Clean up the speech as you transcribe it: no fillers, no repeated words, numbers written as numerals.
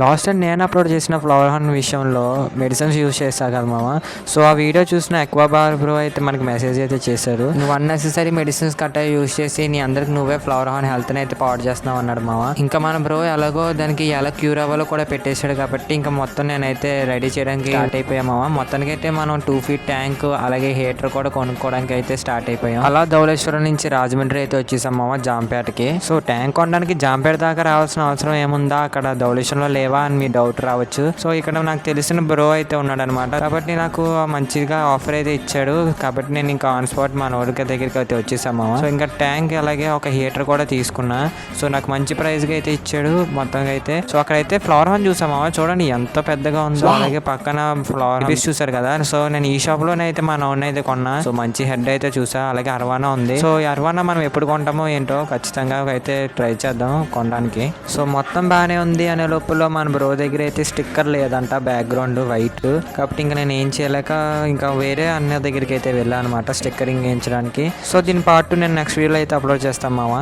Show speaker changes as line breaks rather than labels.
Last time నేను upload చేసిన flower horn విషయంలో మెడిసిన్స్ యూజ్ చేస్తా కదా మామ. సో ఆ వీడియో చూసిన ఎక్వాబార్ బ్రో అయితే మనకి మెసేజ్ అయితే చేశారు, నువ్వు అన్నెసెసరీ మెడిసిన్స్ కట్ట యూజ్ చేసి నీ అందరికి నువ్వే ఫ్లవర్ హార్న్ హెల్త్ని అయితే పాడు చేస్తున్నావు అన్నాడు మామ. ఇంకా మన బ్రో ఎలాగో దానికి ఎలా క్యూర్ అవ్వాలో కూడా పెట్టేశాడు కాబట్టి ఇంకా మొత్తం నేనైతే రెడీ చేయడానికి స్టార్ట్ అయిపోయాం మామ. మొత్తానికి అయితే మనం 2 feet ట్యాంక్ అలాగే హీటర్ కూడా కొనుక్కోవడానికి అయితే స్టార్ట్ అయిపోయాం. అలా ధవళేశ్వరం నుంచి రాజమండ్రి అయితే వచ్చేసాం మామ జాంపేటకి. సో ట్యాంక్ కొనడానికి జాంపేట దాకా రావాల్సిన అవసరం ఏముందా, అక్కడ ధవళేశ్వరంలో లేవా అని మీ డౌట్ రావచ్చు. సో ఇక్కడ నాకు తెలిసిన బ్రో అయితే ఉన్నాడు అనమాట, కాబట్టి నాకు మంచిగా ఆఫర్ అయితే ఇచ్చాడు. కాబట్టి నేను ఇంకా ఆన్ స్పాట్ మా నోడిక దగ్గరికి అయితే వచ్చేసాం మామ. సో ఇంకా ట్యాంక్ అలాగే ఒక హీటర్ కూడా తీసుకున్నా. సో నాకు మంచి ప్రైస్ గా అయితే ఇచ్చాడు మొత్తంగా అయితే. సో అక్కడైతే ఫ్లవర్ హార్న్ చూసాం మామ, చూడండి ఎంత పెద్దగా ఉందో. అలాగే పక్కన ఫ్లవర్ పీస్ చూసారు కదా. సో నేను ఈ షాప్ లోనే అయితే మా నోన్ అయితే కొన్నా. సో మంచి హెడ్ అయితే చూసా, అలాగే అర్వానా ఉంది. సో ఈ అర్వానా మనం ఎప్పుడు కొంటామో ఏంటో, ఖచ్చితంగా అయితే ట్రై చేద్దాం కొనడానికి. సో మొత్తం బాగానే ఉంది అనే లోపల మన బ్రో దగ్గర అయితే స్టిక్కర్ లేదంట, బ్యాక్గ్రౌండ్ వైట్. కాబట్టి ఇంకా నేను ఏం చేయలేక ఇంకా వేరే అన్న దగ్గరికి అయితే వెళ్ళాను అనమాట స్టిక్కరింగ్ వేయించడానికి. సో దీని పార్ట్ నేను నెక్స్ట్ వీడియోలో అయితే అప్లోడ్ చేస్తాం మామ.